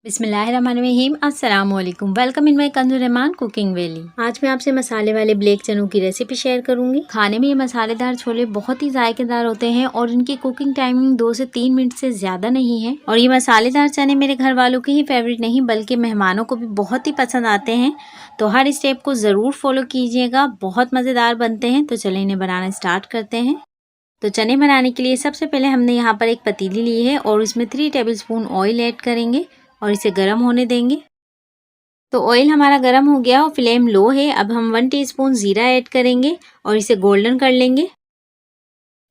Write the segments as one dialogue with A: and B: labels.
A: बिस्मिल्लाहिर्रहमानिर्रहीम अस्सलाम वालेकुम। Welcome in my कंजू Rahman cooking valley. आज मैं आपसे मसाले वाले ब्लैक चनों की रेसिपी शेयर करूंगी। खाने में ये मसालेदार छोले बहुत ही जायकेदार होते हैं और इनकी कुकिंग टाइमिंग 2 से 3 मिनट से ज्यादा नहीं है। और ये मसालेदार चने मेरे घर वालों के ही फेवरेट नहीं बल्कि मेहमानों को भी बहुत ही पसंद आते हैं। तो हर स्टेप को जरूर फॉलो कीजिएगा, बहुत मजेदार बनते हैं। तो चलिए इन्हें बनाना स्टार्ट करते हैं। तो चने बनाने के लिए सबसे पहले हमने यहाँ पर एक पतीली ली है और इसमें 3 टेबलस्पून ऑयल ऐड करेंगे और इसे गर्म होने देंगे। तो ऑयल हमारा गर्म हो गया और फ्लेम लो है। अब हम 1 टीस्पून जीरा ऐड करेंगे और इसे गोल्डन कर लेंगे।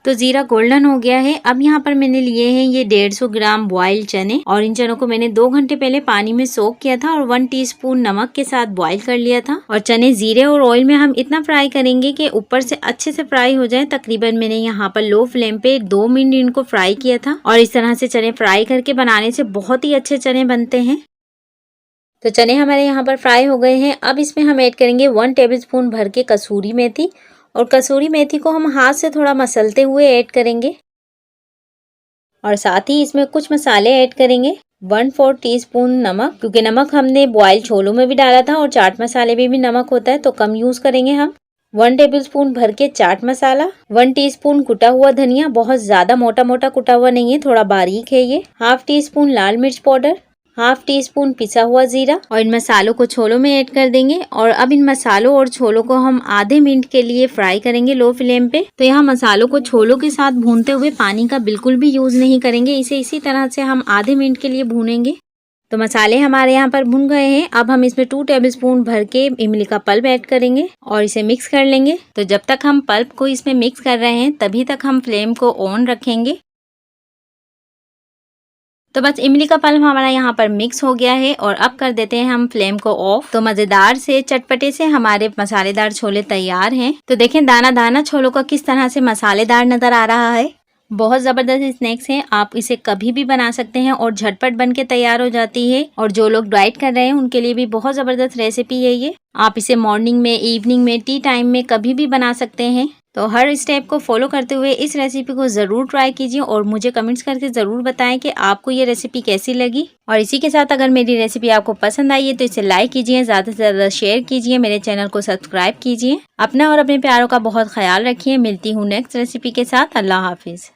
A: तो जीरा गोल्डन हो गया है। अब यहाँ पर मैंने लिए हैं ये 150 ग्राम बॉइल्ड चने और इन चनों को मैंने 2 घंटे पहले पानी में सोक किया था और 1 टीस्पून नमक के साथ बॉईल कर लिया था। और चने जीरे और ऑयल में हम इतना फ्राई करेंगे कि ऊपर से अच्छे से फ्राई हो जाए। तकरीबन मैंने यहाँ पर लो फ्लेम पे 2 मिनट इनको फ्राई किया था। और इस तरह से चने फ्राई करके बनाने से बहुत ही अच्छे चने बनते हैं। तो चने हमारे यहाँ पर फ्राई हो गए हैं। अब इसमें हम ऐड करेंगे 1 टेबलस्पून भर के कसूरी मेथी और कसूरी मेथी को हम हाथ से थोड़ा मसलते हुए ऐड करेंगे। और साथ ही इसमें कुछ मसाले ऐड करेंगे। 1/4 टीस्पून नमक, क्योंकि नमक हमने बॉयल छोलों में भी डाला था और चाट मसाले में भी नमक होता है तो कम यूज करेंगे हम। 1 टेबलस्पून भर के चाट मसाला, 1 टीस्पून कुटा हुआ धनिया, बहुत ज्यादा मोटा मोटा कुटा हुआ नहीं है, थोड़ा बारीक है ये। 1/2 टीस्पून लाल मिर्च पाउडर, 1/2 टीस्पून पिसा हुआ जीरा। और इन मसालों को छोलों में ऐड कर देंगे। और अब इन मसालों और छोलों को हम आधे मिनट के लिए फ्राई करेंगे लो फ्लेम पे। तो यहाँ मसालों को छोलों के साथ भूनते हुए पानी का बिल्कुल भी यूज नहीं करेंगे, इसे इसी तरह से हम आधे मिनट के लिए भूनेंगे। तो मसाले हमारे यहाँ पर भुन गए हैं। अब हम इसमें 2 टेबलस्पून भर के इमली का पल्प ऐड करेंगे और इसे मिक्स कर लेंगे। तो जब तक हम पल्प को इसमें मिक्स कर रहे हैं तभी तक हम फ्लेम को ऑन रखेंगे। तो बस इमली का पल्प हमारा यहाँ पर मिक्स हो गया है और अब कर देते हैं हम फ्लेम को ऑफ। तो मजेदार से चटपटे से हमारे मसालेदार छोले तैयार हैं। तो देखें दाना दाना छोलों का किस तरह से मसालेदार नजर आ रहा है। बहुत जबरदस्त स्नैक्स हैं, आप इसे कभी भी बना सकते हैं और झटपट बन के तैयार हो जाती है। और जो लोग डाइट कर रहे हैं उनके लिए भी बहुत जबरदस्त रेसिपी है ये। आप इसे मॉर्निंग में, इवनिंग में, टी टाइम में कभी भी बना सकते हैं। तो हर स्टेप को फॉलो करते हुए इस रेसिपी को जरूर ट्राई कीजिए और मुझे कमेंट्स करके जरूर बताएं कि आपको ये रेसिपी कैसी लगी। और इसी के साथ अगर मेरी रेसिपी आपको पसंद आई है तो इसे लाइक कीजिए, ज्यादा से ज्यादा शेयर कीजिए, मेरे चैनल को सब्सक्राइब कीजिए। अपना और अपने प्यारों का बहुत ख्याल रखिए। मिलती हूँ नेक्स्ट रेसिपी के साथ। अल्लाह हाफिज।